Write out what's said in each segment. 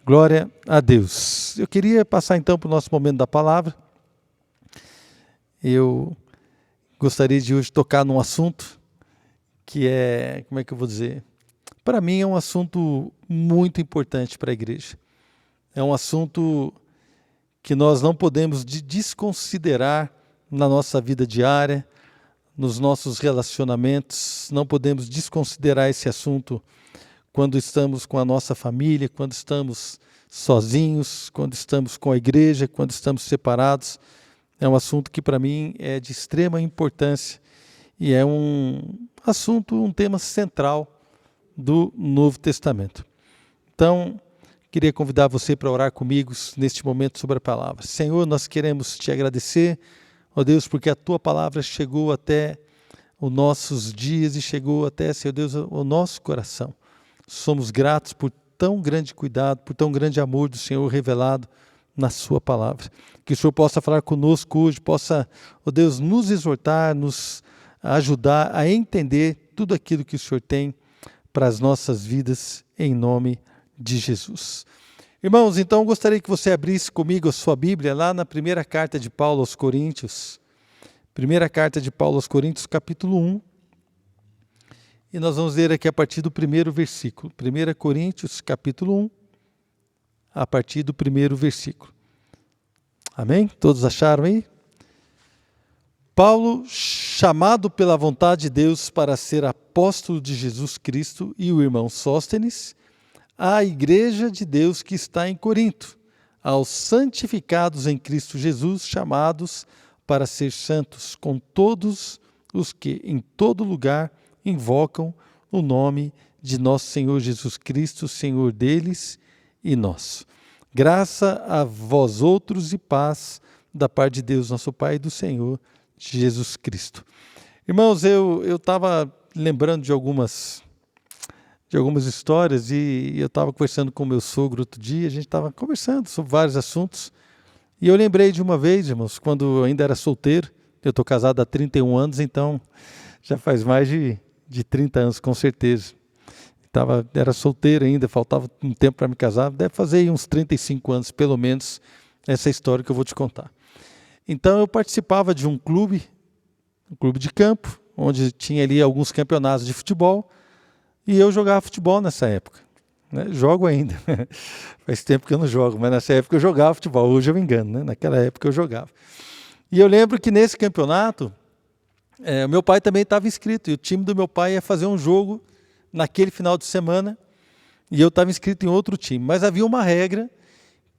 Glória a Deus. Eu queria passar então para o nosso momento da palavra. Eu gostaria de hoje tocar num assunto que é, como é que eu vou dizer? Para mim é um assunto muito importante para a igreja. É um assunto que nós não podemos desconsiderar na nossa vida diária, nos nossos relacionamentos. Não podemos desconsiderar esse assunto quando estamos com a nossa família, quando estamos sozinhos, quando estamos com a igreja, quando estamos separados. É um assunto que para mim é de extrema importância e é um assunto, um tema central do Novo Testamento. Então, queria convidar você para orar comigo neste momento sobre a palavra. Senhor, nós queremos te agradecer, ó Deus, porque a tua palavra chegou até os nossos dias e chegou até, Senhor Deus, o nosso coração. Somos gratos por tão grande cuidado, por tão grande amor do Senhor revelado na sua palavra. Que o Senhor possa falar conosco hoje, possa, ó Deus, nos exortar, nos ajudar a entender tudo aquilo que o Senhor tem para as nossas vidas, em nome de Jesus. Irmãos, então eu gostaria que você abrisse comigo a sua Bíblia lá na primeira carta de Paulo aos Coríntios. Primeira carta de Paulo aos Coríntios, capítulo 1. E nós vamos ler aqui a partir do primeiro versículo. 1 Coríntios, capítulo 1, a partir do primeiro versículo. Amém? Todos acharam aí? Paulo, chamado pela vontade de Deus para ser apóstolo de Jesus Cristo, e o irmão Sóstenes, à igreja de Deus que está em Corinto, aos santificados em Cristo Jesus, chamados para ser santos, com todos os que em todo lugar invocam o nome de nosso Senhor Jesus Cristo, Senhor deles e nosso. Graça a vós outros e paz da parte de Deus, nosso Pai, e do Senhor Jesus Cristo. Irmãos, eu estava lembrando de algumas histórias e eu estava conversando com meu sogro outro dia, a gente estava conversando sobre vários assuntos e eu lembrei de uma vez, irmãos, quando eu ainda era solteiro. Eu estou casado há 31 anos, então já faz mais de 30 anos, com certeza. Era solteiro ainda, faltava um tempo para me casar, deve fazer aí uns 35 anos, pelo menos, essa história que eu vou te contar. Então eu participava de um clube de campo, onde tinha ali alguns campeonatos de futebol, e eu jogava futebol nessa época. Né? Jogo ainda, faz tempo que eu não jogo, mas nessa época eu jogava futebol, hoje eu me engano, né? Naquela época eu jogava. E eu lembro que nesse campeonato, o meu pai também estava inscrito, e o time do meu pai ia fazer um jogo naquele final de semana, e eu estava inscrito em outro time. Mas havia uma regra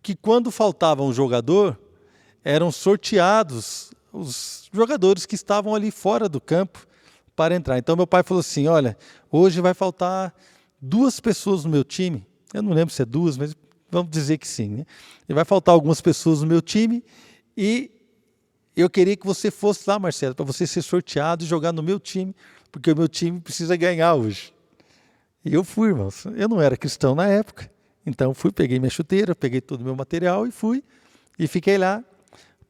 que quando faltava um jogador, eram sorteados os jogadores que estavam ali fora do campo para entrar. Então meu pai falou assim, olha, hoje vai faltar 2 pessoas no meu time, eu não lembro se é 2, mas vamos dizer que sim, né? E vai faltar algumas pessoas no meu time e eu queria que você fosse lá, Marcelo, para você ser sorteado e jogar no meu time, porque o meu time precisa ganhar hoje. E eu fui, irmãos. Eu não era cristão na época, então fui, peguei minha chuteira, peguei todo o meu material e fui e fiquei lá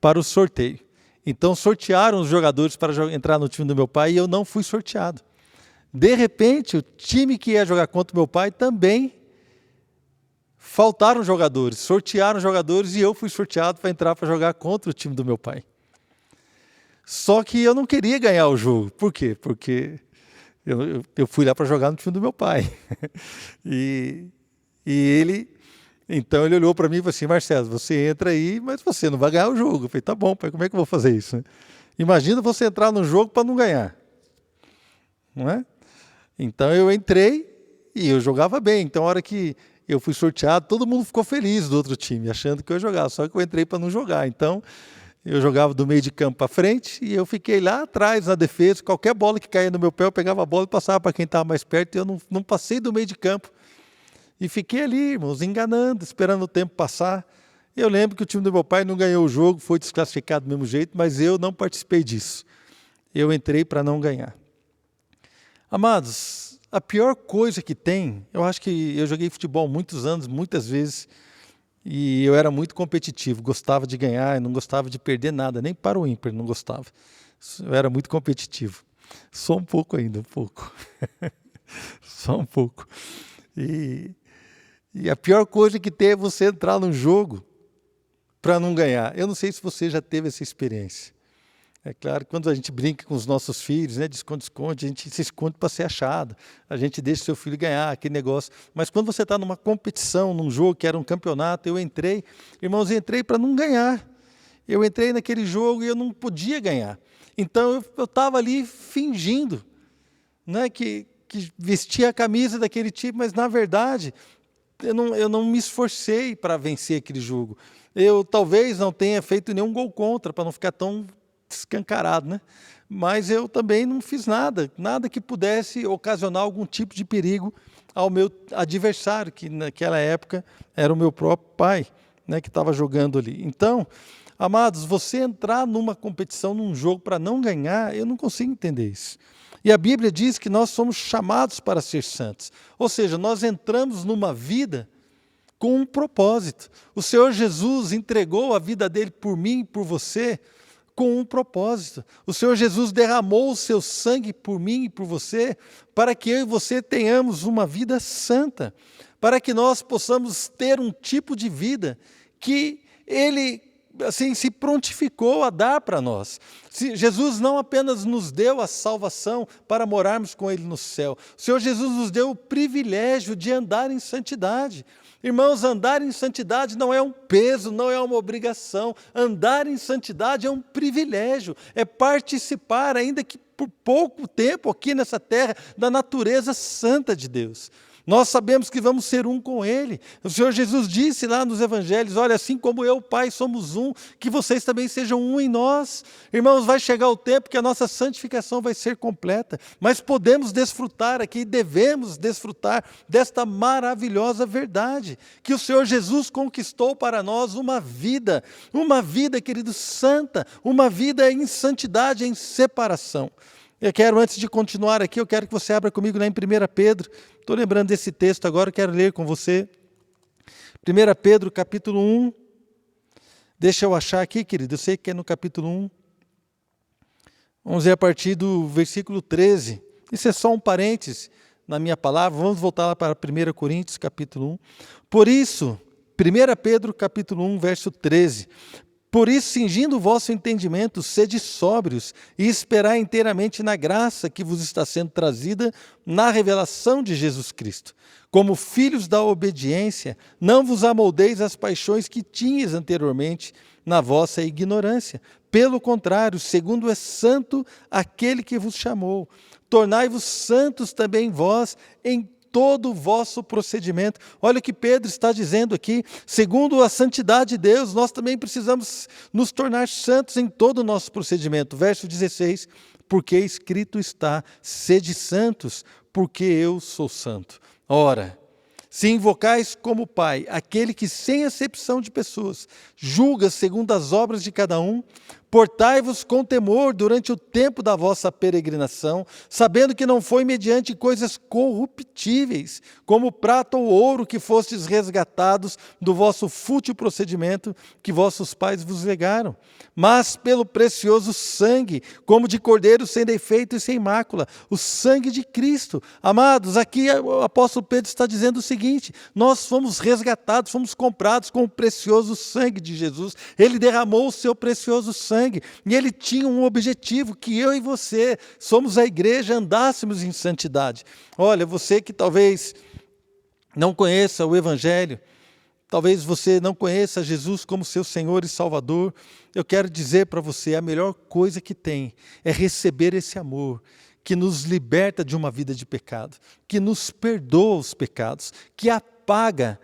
para o sorteio. Então sortearam os jogadores para entrar no time do meu pai e eu não fui sorteado. De repente, o time que ia jogar contra o meu pai também faltaram jogadores, sortearam jogadores e eu fui sorteado para entrar para jogar contra o time do meu pai. Só que eu não queria ganhar o jogo. Por quê? Porque eu fui lá para jogar no time do meu pai. E ele... Então ele olhou para mim e falou assim, Marcelo, você entra aí, mas você não vai ganhar o jogo. Eu falei, tá bom, pai, como é que eu vou fazer isso? Imagina você entrar no jogo para não ganhar. Não é? Então eu entrei e eu jogava bem. Então a hora que eu fui sorteado, todo mundo ficou feliz do outro time, achando que eu ia jogar. Só que eu entrei para não jogar. Então eu jogava do meio de campo para frente e eu fiquei lá atrás na defesa. Qualquer bola que caía no meu pé, eu pegava a bola e passava para quem estava mais perto. E eu não passei do meio de campo. E fiquei ali, irmãos, enganando, esperando o tempo passar. Eu lembro que o time do meu pai não ganhou o jogo, foi desclassificado do mesmo jeito, mas eu não participei disso. Eu entrei para não ganhar. Amados, a pior coisa que tem, eu acho que eu joguei futebol muitos anos, muitas vezes, e eu era muito competitivo, gostava de ganhar, não gostava de perder nada, nem para o ímpar não gostava. Eu era muito competitivo. Só um pouco ainda, um pouco. Só um pouco. E a pior coisa que tem é você entrar num jogo para não ganhar. Eu não sei se você já teve essa experiência. É claro, quando a gente brinca com os nossos filhos, né, de esconde-esconde, a gente se esconde para ser achado. A gente deixa o seu filho ganhar aquele negócio. Mas quando você está numa competição, num jogo que era um campeonato, eu entrei para não ganhar. Eu entrei naquele jogo e eu não podia ganhar. Então eu estava ali fingindo, né, que vestia a camisa daquele tipo, mas na verdade eu não me esforcei para vencer aquele jogo. Eu talvez não tenha feito nenhum gol contra, para não ficar tão escancarado, né? Mas eu também não fiz nada que pudesse ocasionar algum tipo de perigo ao meu adversário, que naquela época era o meu próprio pai, né, que estava jogando ali. Então, amados, você entrar numa competição, num jogo para não ganhar, eu não consigo entender isso. E a Bíblia diz que nós somos chamados para ser santos. Ou seja, nós entramos numa vida com um propósito. O Senhor Jesus entregou a vida dele por mim e por você com um propósito. O Senhor Jesus derramou o seu sangue por mim e por você, para que eu e você tenhamos uma vida santa, para que nós possamos ter um tipo de vida que Ele assim, se prontificou a dar para nós. Jesus não apenas nos deu a salvação para morarmos com Ele no céu, o Senhor Jesus nos deu o privilégio de andar em santidade. Irmãos, andar em santidade não é um peso, não é uma obrigação. Andar em santidade é um privilégio, é participar, ainda que por pouco tempo aqui nessa terra, da natureza santa de Deus. Nós sabemos que vamos ser um com Ele. O Senhor Jesus disse lá nos Evangelhos, olha, assim como eu, Pai, somos um, que vocês também sejam um em nós. Irmãos, vai chegar o tempo que a nossa santificação vai ser completa, mas podemos desfrutar aqui, devemos desfrutar desta maravilhosa verdade, que o Senhor Jesus conquistou para nós uma vida, querido, santa, uma vida em santidade, em separação. Eu quero, antes de continuar aqui, eu quero que você abra comigo lá em 1 Pedro. Estou lembrando desse texto agora, quero ler com você. 1 Pedro, capítulo 1. Deixa eu achar aqui, querido, eu sei que é no capítulo 1. Vamos ver a partir do versículo 13. Isso é só um parêntese na minha palavra. Vamos voltar lá para 1 Coríntios, capítulo 1. Por isso, 1 Pedro, capítulo 1, verso 13. Por isso, cingindo o vosso entendimento, sede sóbrios e esperai inteiramente na graça que vos está sendo trazida na revelação de Jesus Cristo. Como filhos da obediência, não vos amoldeis às paixões que tinhas anteriormente na vossa ignorância. Pelo contrário, segundo é santo aquele que vos chamou. Tornai-vos santos também vós em todo o vosso procedimento. Olha o que Pedro está dizendo aqui. Segundo a santidade de Deus, nós também precisamos nos tornar santos em todo o nosso procedimento. Verso 16, porque escrito está, sede santos, porque eu sou santo. Ora, se invocais como Pai aquele que sem acepção de pessoas julga segundo as obras de cada um, portai-vos com temor durante o tempo da vossa peregrinação, sabendo que não foi mediante coisas corruptíveis, como prata ou ouro, que fostes resgatados do vosso fútil procedimento que vossos pais vos legaram, mas pelo precioso sangue, como de cordeiro sem defeito e sem mácula, o sangue de Cristo. Amados, aqui o apóstolo Pedro está dizendo o seguinte: nós fomos resgatados, fomos comprados com o precioso sangue de Jesus. Ele derramou o seu precioso sangue. E ele tinha um objetivo, que eu e você somos a igreja, andássemos em santidade. Olha, você que talvez não conheça o Evangelho, talvez você não conheça Jesus como seu Senhor e Salvador, eu quero dizer para você, a melhor coisa que tem é receber esse amor, que nos liberta de uma vida de pecado, que nos perdoa os pecados, que apaga,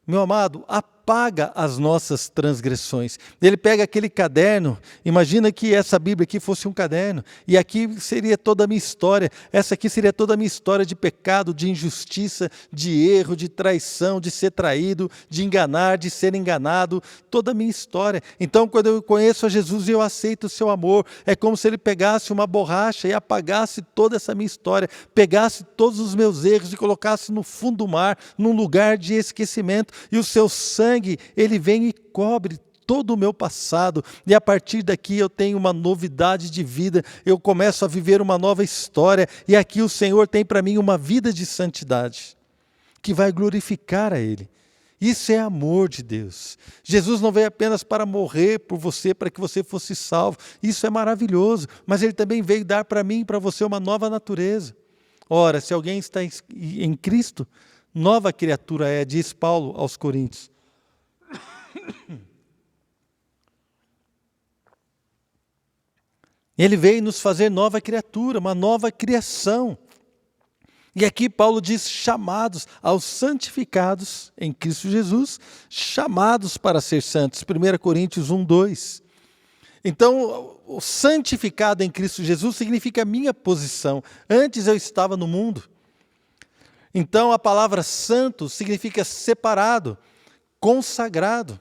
meu amado, apaga as nossas transgressões. Ele pega aquele caderno, imagina que essa Bíblia aqui fosse um caderno, e aqui seria toda a minha história, essa aqui seria toda a minha história de pecado, de injustiça, de erro, de traição, de ser traído, de enganar, de ser enganado, toda a minha história. Então, quando eu conheço a Jesus e eu aceito o seu amor, é como se ele pegasse uma borracha e apagasse toda essa minha história, pegasse todos os meus erros e colocasse no fundo do mar, num lugar de esquecimento, e o seu sangue, ele vem e cobre todo o meu passado, e a partir daqui eu tenho uma novidade de vida, eu começo a viver uma nova história, e aqui o Senhor tem para mim uma vida de santidade. que vai glorificar a Ele. Isso é amor de Deus. Jesus não veio apenas para morrer por você, para que você fosse salvo. Isso é maravilhoso, mas Ele também veio dar para mim e para você uma nova natureza. Ora, se alguém está em Cristo, nova criatura é, diz Paulo aos Coríntios. Ele veio nos fazer nova criatura, uma nova criação. E aqui Paulo diz chamados aos santificados em Cristo Jesus, chamados para ser santos. 1 Coríntios 1:2. Então, o santificado em Cristo Jesus significa a minha posição. Antes eu estava no mundo. Então, a palavra santo significa separado, consagrado.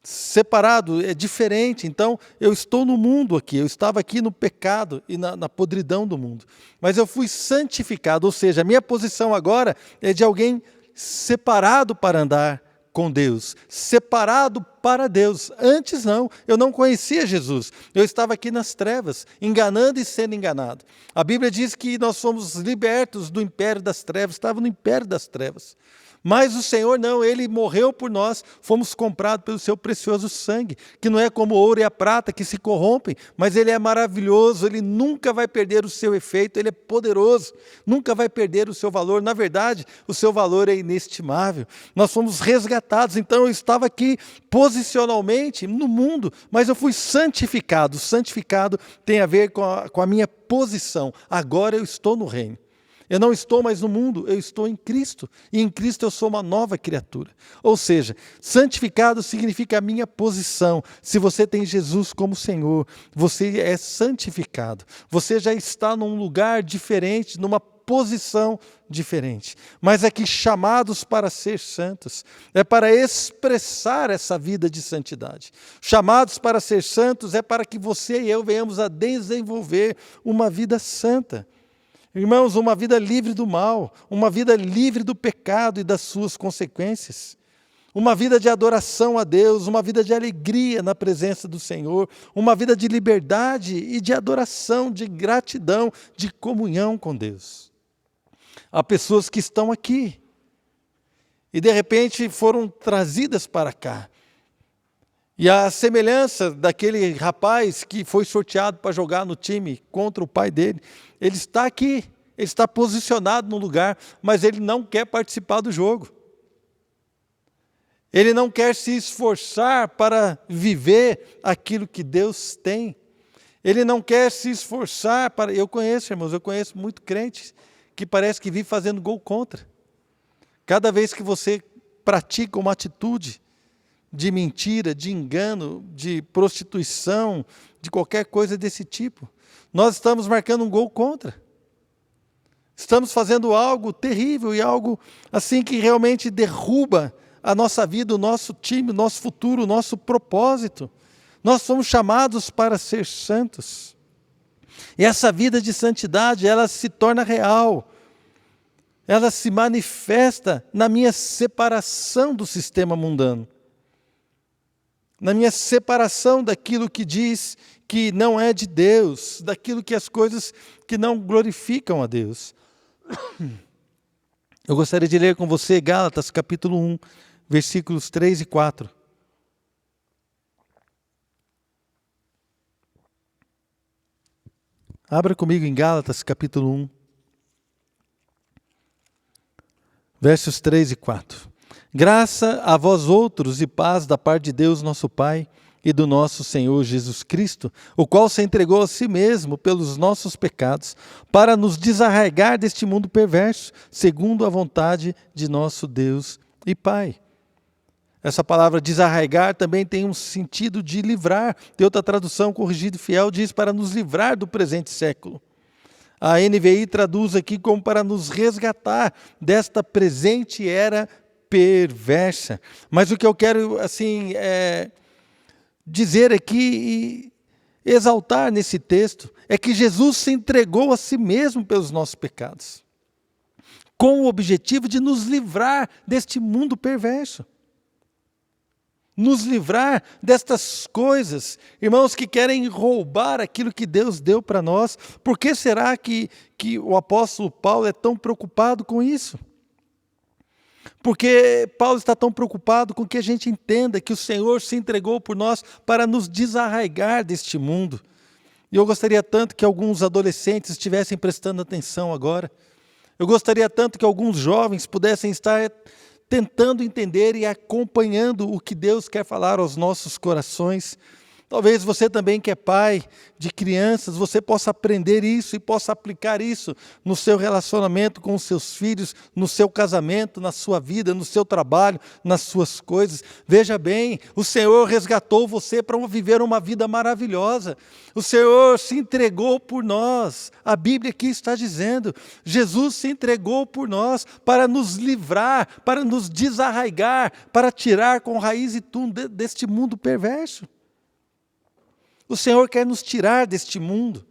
Separado, é diferente. Então, eu estou no mundo aqui, eu estava aqui no pecado e na podridão do mundo. Mas eu fui santificado, ou seja, a minha posição agora é de alguém separado para andar com Deus, separado para Deus. Antes não, eu não conhecia Jesus, eu estava aqui nas trevas, enganando e sendo enganado. A Bíblia diz que nós fomos libertos do império das trevas, estava no império das trevas. Mas o Senhor não, Ele morreu por nós, fomos comprados pelo seu precioso sangue, que não é como o ouro e a prata que se corrompem, mas Ele é maravilhoso, Ele nunca vai perder o seu efeito, Ele é poderoso, nunca vai perder o seu valor. Na verdade, o seu valor é inestimável. Nós fomos resgatados, então eu estava aqui posicionalmente no mundo, mas eu fui santificado. Santificado tem a ver com a minha posição. Agora eu estou no reino. Eu não estou mais no mundo, eu estou em Cristo. E em Cristo eu sou uma nova criatura. Ou seja, santificado significa a minha posição. Se você tem Jesus como Senhor, você é santificado. Você já está num lugar diferente, numa posição diferente. Mas aqui chamados para ser santos, é para expressar essa vida de santidade. Chamados para ser santos é para que você e eu venhamos a desenvolver uma vida santa. Irmãos, uma vida livre do mal, uma vida livre do pecado e das suas consequências. Uma vida de adoração a Deus, uma vida de alegria na presença do Senhor, uma vida de liberdade e de adoração, de gratidão, de comunhão com Deus. Há pessoas que estão aqui e de repente foram trazidas para cá. E a semelhança daquele rapaz que foi sorteado para jogar no time contra o pai dele, ele está aqui, ele está posicionado no lugar, mas ele não quer participar do jogo. Ele não quer se esforçar para viver aquilo que Deus tem. Ele não quer se esforçar para... Eu conheço, irmãos, muito crentes que parece que vive fazendo gol contra. Cada vez que você pratica uma atitude de mentira, de engano, de prostituição, de qualquer coisa desse tipo, nós estamos marcando um gol contra. Estamos fazendo algo terrível e algo assim que realmente derruba a nossa vida, o nosso time, o nosso futuro, o nosso propósito. Nós somos chamados para ser santos. E essa vida de santidade, ela se torna real. Ela se manifesta na minha separação do sistema mundano. Na minha separação daquilo que diz que não é de Deus, daquilo que as coisas que não glorificam a Deus. Eu gostaria de ler com você Gálatas capítulo 1, versículos 3 e 4. Abra comigo em Gálatas capítulo 1, versos 3 e 4. Graça a vós outros e paz da parte de Deus nosso Pai e do nosso Senhor Jesus Cristo, o qual se entregou a si mesmo pelos nossos pecados, para nos desarraigar deste mundo perverso, segundo a vontade de nosso Deus e Pai. Essa palavra desarraigar também tem um sentido de livrar. Tem outra tradução, Corrigido e Fiel, diz para nos livrar do presente século. A NVI traduz aqui como para nos resgatar desta presente era perversa. Mas o que eu quero dizer aqui e exaltar nesse texto é que Jesus se entregou a si mesmo pelos nossos pecados, com o objetivo de nos livrar deste mundo perverso. Nos livrar destas coisas, irmãos, que querem roubar aquilo que Deus deu para nós. Por que será que o apóstolo Paulo é tão preocupado com isso? Porque Paulo está tão preocupado com que a gente entenda que o Senhor se entregou por nós para nos desarraigar deste mundo. E eu gostaria tanto que alguns adolescentes estivessem prestando atenção agora. Eu gostaria tanto que alguns jovens pudessem estar tentando entender e acompanhando o que Deus quer falar aos nossos corações. Talvez você também que é pai de crianças, você possa aprender isso e possa aplicar isso no seu relacionamento com os seus filhos, no seu casamento, na sua vida, no seu trabalho, nas suas coisas. Veja bem, o Senhor resgatou você para viver uma vida maravilhosa. O Senhor se entregou por nós. A Bíblia aqui está dizendo, Jesus se entregou por nós para nos livrar, para nos desarraigar, para tirar com raiz e tudo deste mundo perverso. O Senhor quer nos tirar deste mundo.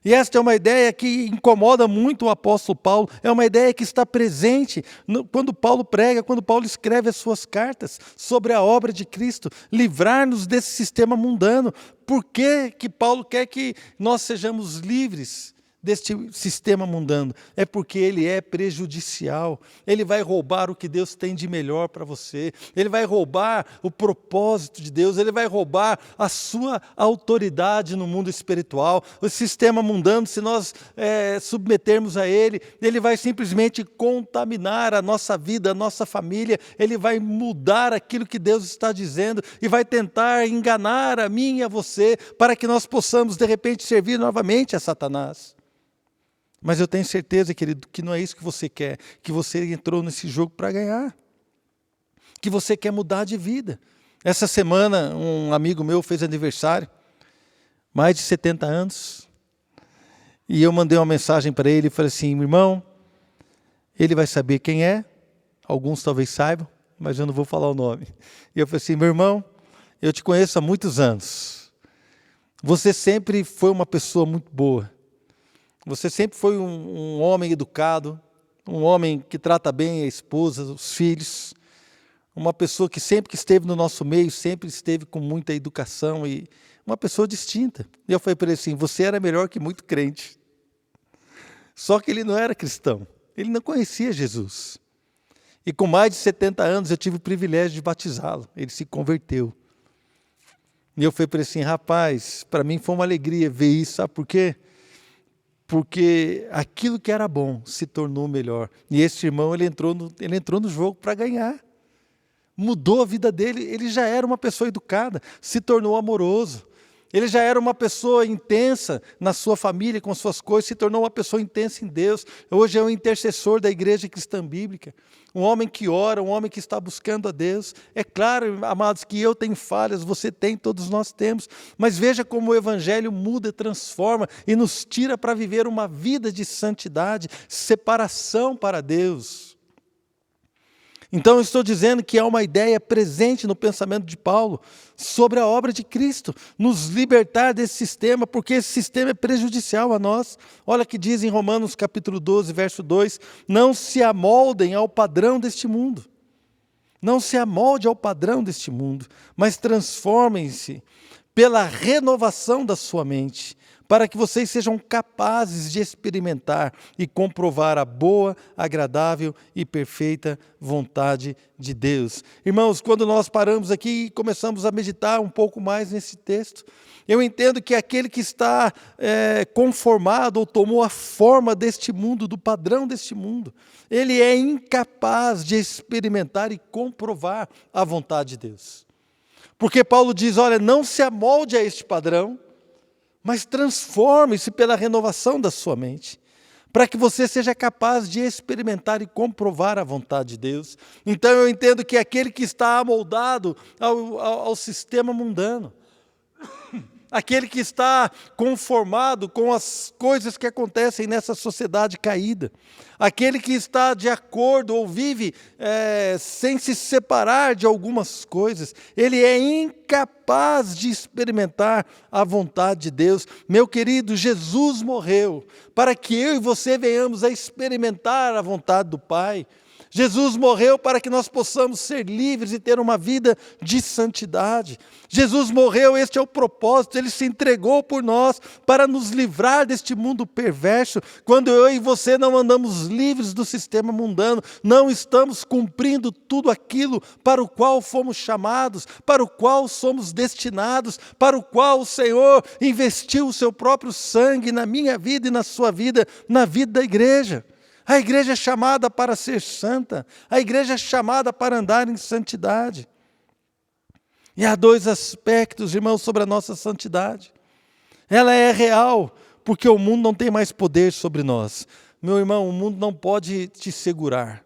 E esta é uma ideia que incomoda muito o apóstolo Paulo, é uma ideia que está presente quando Paulo prega, quando Paulo escreve as suas cartas sobre a obra de Cristo, livrar-nos desse sistema mundano. Por que que Paulo quer que nós sejamos livres deste sistema mundano? É porque ele é prejudicial, ele vai roubar o que Deus tem de melhor para você, ele vai roubar o propósito de Deus, ele vai roubar a sua autoridade no mundo espiritual. O sistema mundano, se nós submetermos a ele, ele vai simplesmente contaminar a nossa vida, a nossa família, ele vai mudar aquilo que Deus está dizendo e vai tentar enganar a mim e a você para que nós possamos de repente servir novamente a Satanás. Mas eu tenho certeza, querido, que não é isso que você quer, que você entrou nesse jogo para ganhar, que você quer mudar de vida. Essa semana, um amigo meu fez aniversário, mais de 70 anos, e eu mandei uma mensagem para ele e falei assim, meu irmão, ele vai saber quem é, alguns talvez saibam, mas eu não vou falar o nome. E eu falei assim, meu irmão, eu te conheço há muitos anos, você sempre foi uma pessoa muito boa, você sempre foi um homem educado, um homem que trata bem a esposa, os filhos, uma pessoa que sempre que esteve no nosso meio, sempre esteve com muita educação e uma pessoa distinta. E eu falei para ele assim, você era melhor que muito crente. Só que ele não era cristão, ele não conhecia Jesus. E com mais de 70 anos eu tive o privilégio de batizá-lo, ele se converteu. E eu falei para ele assim, rapaz, para mim foi uma alegria ver isso, sabe por quê? Porque aquilo que era bom se tornou melhor. E esse irmão, ele entrou no jogo para ganhar. Mudou a vida dele, ele já era uma pessoa educada, se tornou amoroso. Ele já era uma pessoa intensa na sua família, com suas coisas, se tornou uma pessoa intensa em Deus. Hoje é um intercessor da Igreja Cristã Bíblica. Um homem que ora, um homem que está buscando a Deus. É claro, amados, que eu tenho falhas, você tem, todos nós temos. Mas veja como o Evangelho muda, transforma e nos tira para viver uma vida de santidade, separação para Deus. Então eu estou dizendo que há uma ideia presente no pensamento de Paulo sobre a obra de Cristo, nos libertar desse sistema, porque esse sistema é prejudicial a nós. Olha o que diz em Romanos capítulo 12, verso 2, não se amoldem ao padrão deste mundo. Não se amolde ao padrão deste mundo, mas transformem-se pela renovação da sua mente, para que vocês sejam capazes de experimentar e comprovar a boa, agradável e perfeita vontade de Deus. Irmãos, quando nós paramos aqui e começamos a meditar um pouco mais nesse texto, eu entendo que aquele que está conformado ou tomou a forma deste mundo, do padrão deste mundo, ele é incapaz de experimentar e comprovar a vontade de Deus. Porque Paulo diz, olha, não se amolde a este padrão, mas transforme-se pela renovação da sua mente, para que você seja capaz de experimentar e comprovar a vontade de Deus. Então eu entendo que aquele que está amoldado ao sistema mundano, aquele que está conformado com as coisas que acontecem nessa sociedade caída, aquele que está de acordo ou vive sem se separar de algumas coisas, ele é incapaz de experimentar a vontade de Deus. Meu querido, Jesus morreu para que eu e você venhamos a experimentar a vontade do Pai. Jesus morreu para que nós possamos ser livres e ter uma vida de santidade. Jesus morreu, este é o propósito, Ele se entregou por nós para nos livrar deste mundo perverso. Quando eu e você não andamos livres do sistema mundano, não estamos cumprindo tudo aquilo para o qual fomos chamados, para o qual somos destinados, para o qual o Senhor investiu o seu próprio sangue na minha vida e na sua vida, na vida da igreja. A igreja é chamada para ser santa, a igreja é chamada para andar em santidade. E há dois aspectos, irmãos, sobre a nossa santidade. Ela é real, porque o mundo não tem mais poder sobre nós. Meu irmão, o mundo não pode te segurar.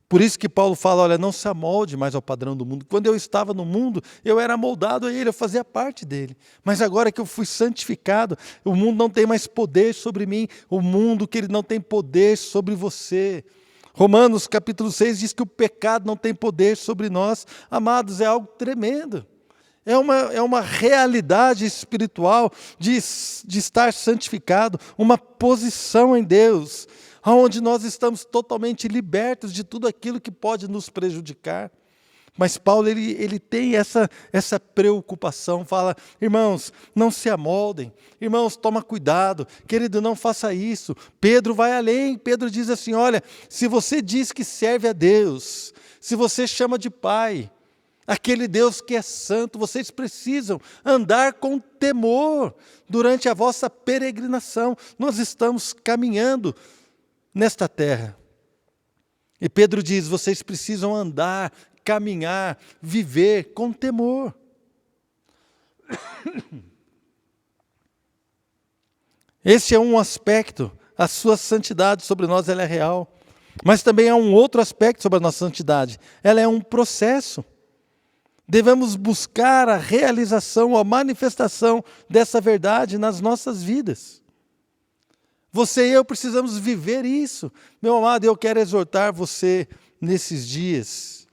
Por isso que Paulo fala, olha, não se amolde mais ao padrão do mundo. Quando eu estava no mundo, eu era moldado a ele, eu fazia parte dele. Mas agora que eu fui santificado, o mundo não tem mais poder sobre mim, o mundo que ele não tem poder sobre você. Romanos capítulo 6 diz que o pecado não tem poder sobre nós. Amados, é algo tremendo. É uma realidade espiritual de estar santificado, uma posição em Deus, onde nós estamos totalmente libertos de tudo aquilo que pode nos prejudicar. Mas Paulo ele tem essa preocupação, fala, irmãos, não se amoldem, irmãos, toma cuidado, querido, não faça isso. Pedro vai além, Pedro diz assim, olha, se você diz que serve a Deus, se você chama de Pai, aquele Deus que é santo, vocês precisam andar com temor durante a vossa peregrinação. Nós estamos caminhando nesta terra. E Pedro diz, vocês precisam andar, caminhar, viver com temor. Esse é um aspecto, a sua santidade sobre nós ela é real. Mas também há um outro aspecto sobre a nossa santidade, ela é um processo. Devemos buscar a realização, a manifestação dessa verdade nas nossas vidas. Você e eu precisamos viver isso. Meu amado, eu quero exortar você nesses dias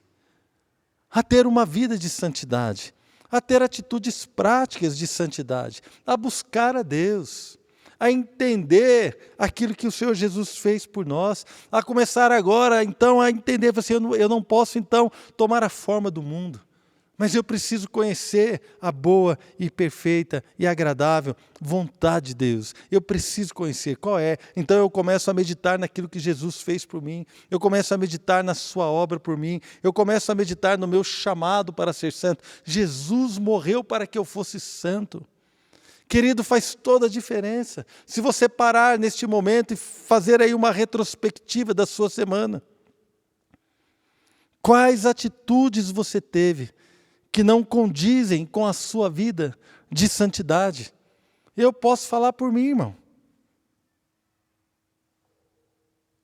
a ter uma vida de santidade, a ter atitudes práticas de santidade, a buscar a Deus, a entender aquilo que o Senhor Jesus fez por nós, a começar agora, então, a entender, assim, eu não posso, então, tomar a forma do mundo. Mas eu preciso conhecer a boa e perfeita e agradável vontade de Deus. Eu preciso conhecer qual é. Então eu começo a meditar naquilo que Jesus fez por mim. Eu começo a meditar na sua obra por mim. Eu começo a meditar no meu chamado para ser santo. Jesus morreu para que eu fosse santo. Querido, faz toda a diferença. Se você parar neste momento e fazer aí uma retrospectiva da sua semana. Quais atitudes você teve que não condizem com a sua vida de santidade? Eu posso falar por mim, irmão.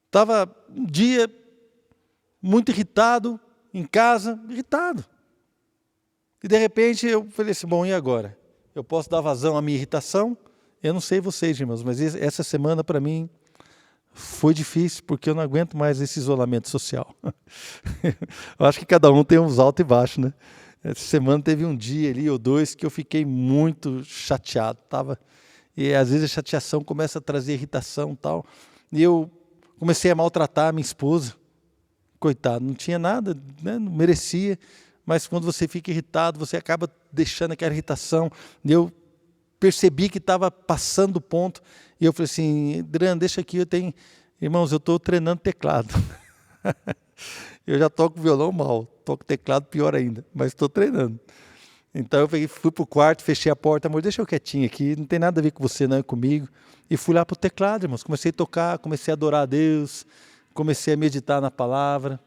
Estava um dia muito irritado, em casa, irritado. E de repente eu falei assim, bom, e agora? Eu posso dar vazão à minha irritação? Eu não sei vocês, irmãos, mas essa semana para mim foi difícil, porque eu não aguento mais esse isolamento social. Eu acho que cada um tem uns altos e baixos, né? Essa semana teve um dia ali ou dois que eu fiquei muito chateado. E às vezes a chateação começa a trazer irritação e tal. E eu comecei a maltratar a minha esposa. Coitado, não tinha nada, né? Não merecia. Mas quando você fica irritado, você acaba deixando aquela irritação. E eu percebi que estava passando do ponto. E eu falei assim, Adriano, deixa aqui, irmãos, eu estou treinando teclado. Eu já toco violão mal, toco teclado pior ainda, mas estou treinando. Então eu fui para o quarto, fechei a porta, amor, deixa eu quietinho aqui, não tem nada a ver com você, não é comigo. E fui lá para o teclado, irmãos, comecei a tocar, comecei a adorar a Deus, comecei a meditar na palavra,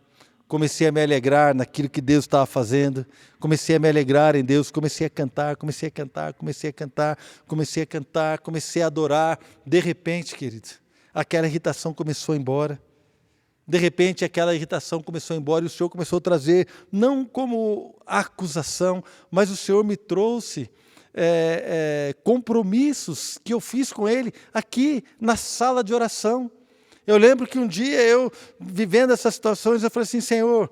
comecei a me alegrar naquilo que Deus estava fazendo, comecei a me alegrar em Deus, comecei a cantar, comecei a adorar. De repente, querido, aquela irritação começou a ir embora. De repente, aquela irritação começou a ir embora e o Senhor começou a trazer, não como acusação, mas o Senhor me trouxe compromissos que eu fiz com Ele aqui na sala de oração. Eu lembro que um dia eu, vivendo essas situações, eu falei assim, Senhor,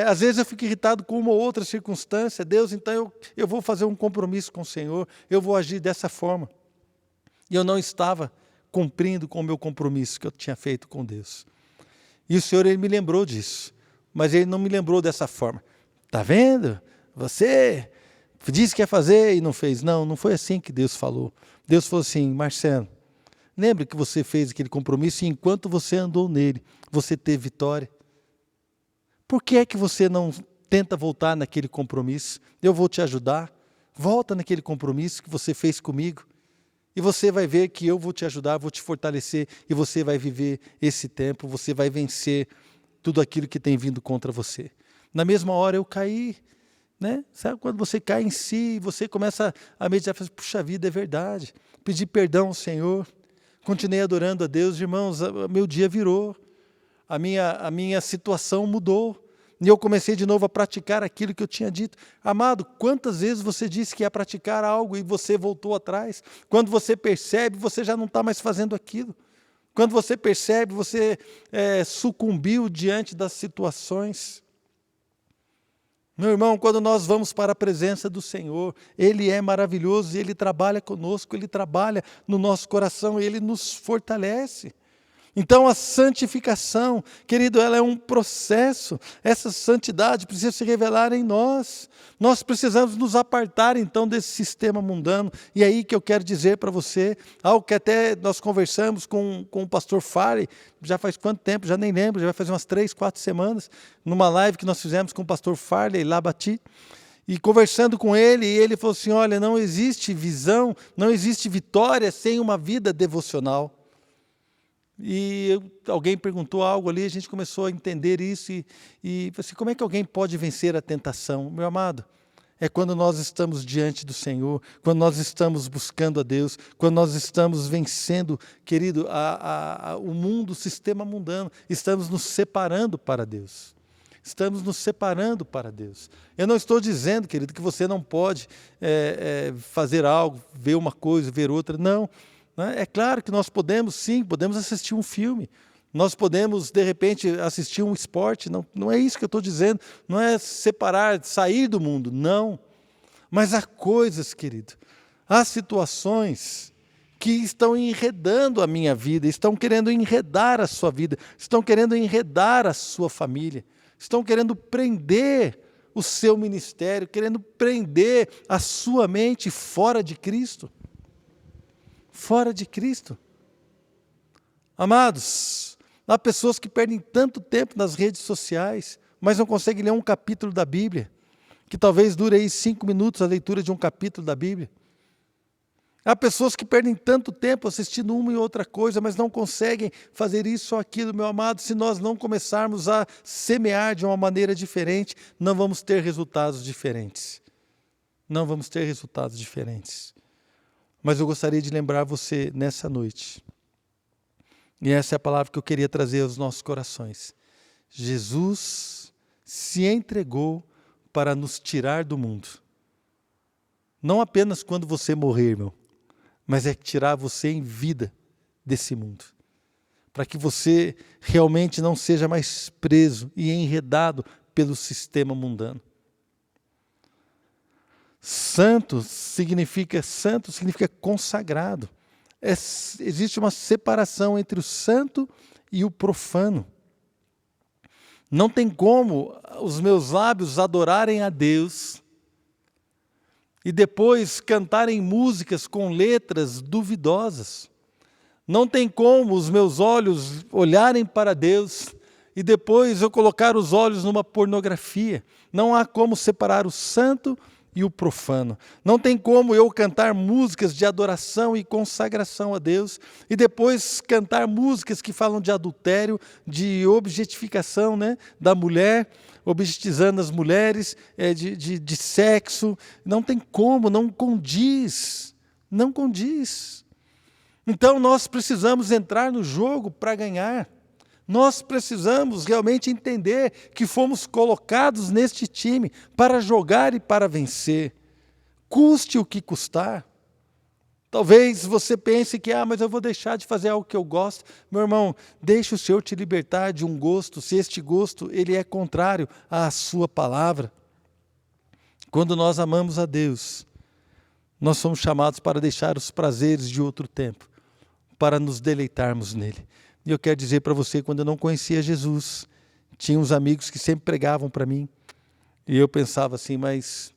às vezes eu fico irritado com uma ou outra circunstância, Deus, então eu vou fazer um compromisso com o Senhor, eu vou agir dessa forma. E eu não estava cumprindo com o meu compromisso que eu tinha feito com Deus. E o Senhor, Ele me lembrou disso. Mas Ele não me lembrou dessa forma. Está vendo? Você disse que ia fazer e não fez. Não, não foi assim que Deus falou. Deus falou assim: Marcelo, lembra que você fez aquele compromisso e enquanto você andou nele, você teve vitória? Por que é que você não tenta voltar naquele compromisso? Eu vou te ajudar. Volta naquele compromisso que você fez comigo. E você vai ver que eu vou te ajudar, vou te fortalecer e você vai viver esse tempo, você vai vencer tudo aquilo que tem vindo contra você. Na mesma hora eu caí, né? Sabe quando você cai em si, você começa a meditar, puxa vida, é verdade. Pedir perdão ao Senhor, continuei adorando a Deus, irmãos, meu dia virou, a minha situação mudou. E eu comecei de novo a praticar aquilo que eu tinha dito. Amado, quantas vezes você disse que ia praticar algo e você voltou atrás? Quando você percebe, você já não está mais fazendo aquilo. Quando você percebe, você sucumbiu diante das situações. Meu irmão, quando nós vamos para a presença do Senhor, Ele é maravilhoso e Ele trabalha conosco, Ele trabalha no nosso coração, Ele nos fortalece. Então a santificação, querido, ela é um processo, essa santidade precisa se revelar em nós. Nós precisamos nos apartar então desse sistema mundano. E aí que eu quero dizer para você, algo que até nós conversamos com o pastor Farley, já faz quanto tempo, já nem lembro, já vai fazer umas 3, 4 semanas, numa live que nós fizemos com o pastor Farley, Labati. E conversando com ele, ele falou assim, olha, não existe visão, não existe vitória sem uma vida devocional. E alguém perguntou algo ali, a gente começou a entender isso e assim, como é que alguém pode vencer a tentação? Meu amado, é quando nós estamos diante do Senhor, quando nós estamos buscando a Deus, quando nós estamos vencendo, querido, o mundo, o sistema mundano, estamos nos separando para Deus. Estamos nos separando para Deus. Eu não estou dizendo, querido, que você não pode fazer algo, ver uma coisa, ver outra, não. É claro que nós podemos, sim, podemos assistir um filme, nós podemos, de repente, assistir um esporte, não é isso que eu estou dizendo, não é separar, sair do mundo, não. Mas há coisas, querido, há situações que estão enredando a minha vida, estão querendo enredar a sua vida, estão querendo enredar a sua família, estão querendo prender o seu ministério, querendo prender a sua mente fora de Cristo. Fora de Cristo. Amados, há pessoas que perdem tanto tempo nas redes sociais, mas não conseguem ler um capítulo da Bíblia, que talvez dure aí 5 minutos a leitura de um capítulo da Bíblia. Há pessoas que perdem tanto tempo assistindo uma e outra coisa, mas não conseguem fazer isso ou aquilo, meu amado. Se nós não começarmos a semear de uma maneira diferente, não vamos ter resultados diferentes. Não vamos ter resultados diferentes. Mas eu gostaria de lembrar você nessa noite. E essa é a palavra que eu queria trazer aos nossos corações. Jesus se entregou para nos tirar do mundo. Não apenas quando você morrer, irmão, mas é tirar você em vida desse mundo. Para que você realmente não seja mais preso e enredado pelo sistema mundano. Santo significa consagrado. Existe uma separação entre o santo e o profano. Não tem como os meus lábios adorarem a Deus e depois cantarem músicas com letras duvidosas. Não tem como os meus olhos olharem para Deus e depois eu colocar os olhos numa pornografia. Não há como separar o santo e o profano. Não tem como eu cantar músicas de adoração e consagração a Deus e depois cantar músicas que falam de adultério, de objetificação, né, da mulher, objetizando as mulheres, de sexo. Não tem como, não condiz. Não condiz. Então nós precisamos entrar no jogo para ganhar. Nós precisamos realmente entender que fomos colocados neste time para jogar e para vencer. Custe o que custar. Talvez você pense que, mas eu vou deixar de fazer algo que eu gosto. Meu irmão, deixe o Senhor te libertar de um gosto, se este gosto ele é contrário à sua palavra. Quando nós amamos a Deus, nós somos chamados para deixar os prazeres de outro tempo, para nos deleitarmos nele. E eu quero dizer para você, quando eu não conhecia Jesus, tinha uns amigos que sempre pregavam para mim, e eu pensava assim, mas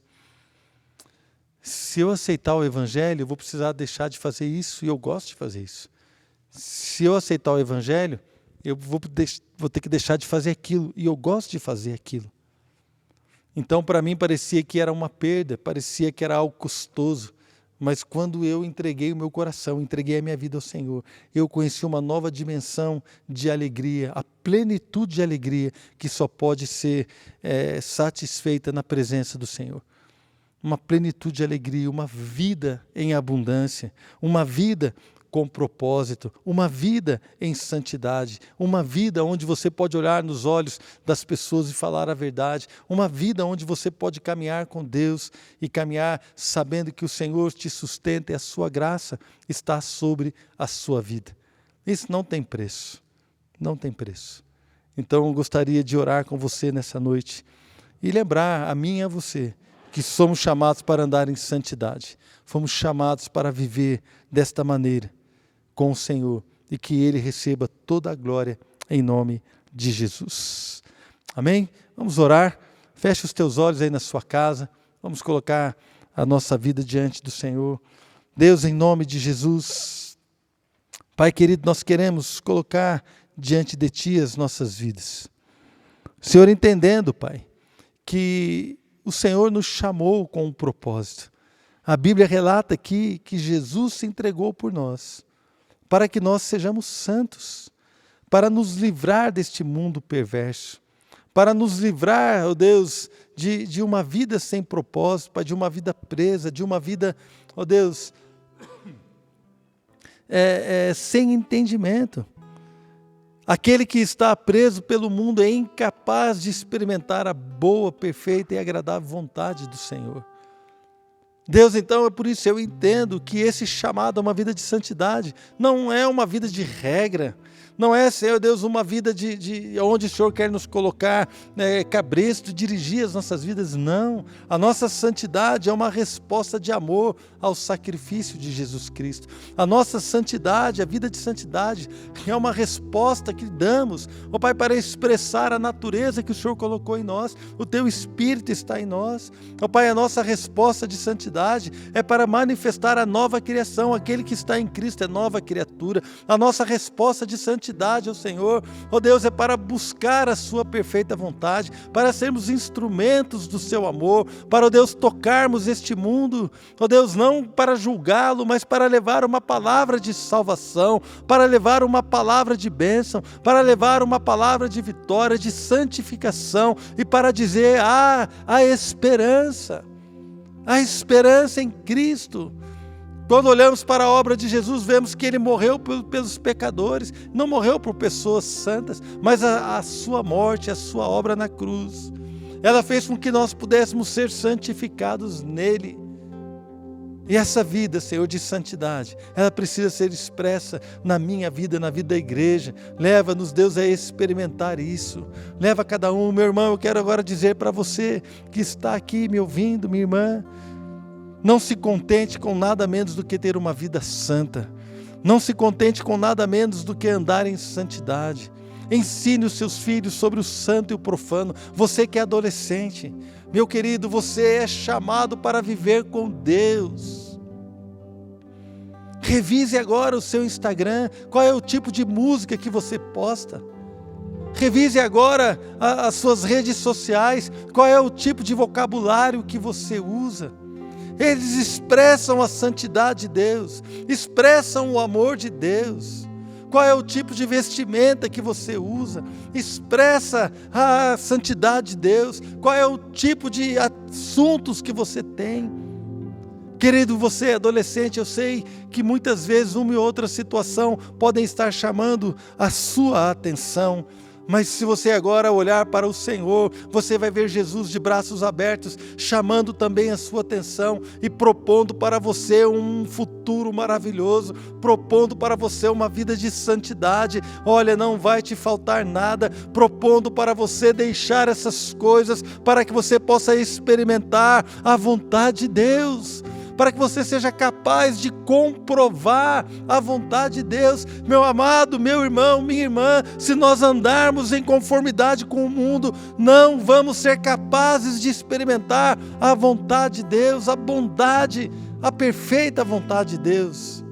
se eu aceitar o Evangelho, eu vou precisar deixar de fazer isso, e eu gosto de fazer isso. Se eu aceitar o Evangelho, eu vou ter que deixar de fazer aquilo, e eu gosto de fazer aquilo. Então, para mim, parecia que era uma perda, parecia que era algo custoso. Mas quando eu entreguei o meu coração, entreguei a minha vida ao Senhor, eu conheci uma nova dimensão de alegria, a plenitude de alegria que só pode ser satisfeita na presença do Senhor. Uma plenitude de alegria, uma vida em abundância, uma vida com propósito, uma vida em santidade, uma vida onde você pode olhar nos olhos das pessoas e falar a verdade, uma vida onde você pode caminhar com Deus e caminhar sabendo que o Senhor te sustenta e a sua graça está sobre a sua vida. Isso não tem preço, não tem preço. Então eu gostaria de orar com você nessa noite e lembrar a mim e a você que somos chamados para andar em santidade, fomos chamados para viver desta maneira com o Senhor e que Ele receba toda a glória em nome de Jesus. Amém? Vamos orar. Feche os teus olhos aí na sua casa. Vamos colocar a nossa vida diante do Senhor. Deus, em nome de Jesus, Pai querido, nós queremos colocar diante de Ti as nossas vidas. Senhor, entendendo, Pai, que o Senhor nos chamou com um propósito. A Bíblia relata aqui que Jesus se entregou por nós, para que nós sejamos santos, para nos livrar deste mundo perverso, para nos livrar, ó Deus, de uma vida sem propósito, de uma vida presa, de uma vida, ó Deus, sem entendimento. Aquele que está preso pelo mundo é incapaz de experimentar a boa, perfeita e agradável vontade do Senhor. Deus, então, é por isso eu entendo que esse chamado a uma vida de santidade não é uma vida de regra, não é, Senhor Deus, uma vida de onde o Senhor quer nos colocar cabresto, dirigir as nossas vidas, não. A nossa santidade é uma resposta de amor ao sacrifício de Jesus Cristo. A nossa santidade, a vida de santidade, é uma resposta que damos, ó Pai, para expressar a natureza que o Senhor colocou em nós, o Teu Espírito está em nós. Ó Pai, a nossa resposta de santidade é para manifestar a nova criação, aquele que está em Cristo é nova criatura. A nossa resposta de santidade ao Senhor, ó Deus, é para buscar a sua perfeita vontade, para sermos instrumentos do seu amor, para, ó Deus, tocarmos este mundo, ó Deus, não para julgá-lo, mas para levar uma palavra de salvação, para levar uma palavra de bênção, para levar uma palavra de vitória, de santificação e para dizer, a esperança em Cristo. Quando olhamos para a obra de Jesus, vemos que Ele morreu pelos pecadores, não morreu por pessoas santas, mas a sua morte, a sua obra na cruz, ela fez com que nós pudéssemos ser santificados nele. E essa vida, Senhor, de santidade, ela precisa ser expressa na minha vida, na vida da igreja. Leva-nos, Deus, a experimentar isso. Leva cada um. Meu irmão, eu quero agora dizer para você que está aqui me ouvindo, minha irmã, não se contente com nada menos do que ter uma vida santa. Não se contente com nada menos do que andar em santidade. Ensine os seus filhos sobre o santo e o profano. Você que é adolescente, meu querido, você é chamado para viver com Deus. Revise agora o seu Instagram. Qual é o tipo de música que você posta? Revise agora as suas redes sociais. Qual é o tipo de vocabulário que você usa? Eles expressam a santidade de Deus, expressam o amor de Deus. Qual é o tipo de vestimenta que você usa? Expressa a santidade de Deus. Qual é o tipo de assuntos que você tem? Querido, você é adolescente, eu sei que muitas vezes uma e outra situação podem estar chamando a sua atenção. Mas se você agora olhar para o Senhor, você vai ver Jesus de braços abertos, chamando também a sua atenção e propondo para você um futuro maravilhoso, propondo para você uma vida de santidade. Olha, não vai te faltar nada, propondo para você deixar essas coisas para que você possa experimentar a vontade de Deus. para que você seja capaz de comprovar a vontade de Deus. Meu amado, meu irmão, minha irmã, se nós andarmos em conformidade com o mundo, não vamos ser capazes de experimentar a vontade de Deus, a bondade, a perfeita vontade de Deus.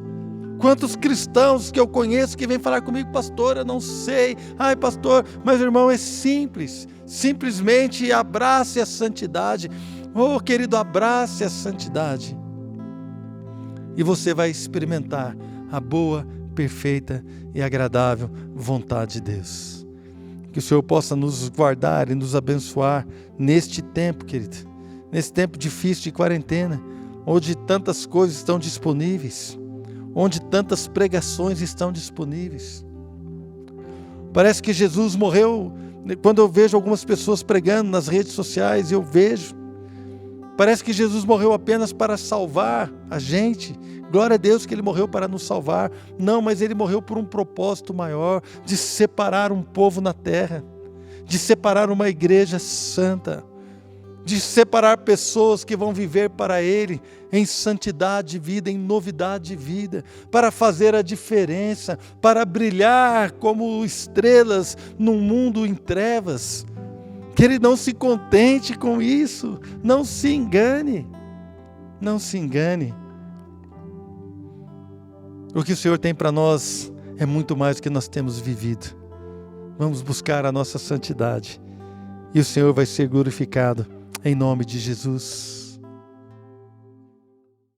Quantos cristãos que eu conheço que vêm falar comigo: pastor, eu não sei. Ai, pastor, mas irmão, é simples. Simplesmente abrace a santidade. Oh, querido, abrace a santidade. E você vai experimentar a boa, perfeita e agradável vontade de Deus. Que o Senhor possa nos guardar e nos abençoar neste tempo, querido. Nesse tempo difícil de quarentena, onde tantas coisas estão disponíveis, onde tantas pregações estão disponíveis. Parece que Jesus morreu. Quando eu vejo algumas pessoas pregando nas redes sociais, parece que Jesus morreu apenas para salvar a gente. Glória a Deus que Ele morreu para nos salvar. Não, mas Ele morreu por um propósito maior, de separar um povo na terra, de separar uma igreja santa, de separar pessoas que vão viver para Ele em santidade de vida, em novidade de vida, para fazer a diferença, para brilhar como estrelas num mundo em trevas. Que Ele não se contente com isso, não se engane, não se engane. O que o Senhor tem para nós é muito mais do que nós temos vivido. Vamos buscar a nossa santidade e o Senhor vai ser glorificado. Em nome de Jesus.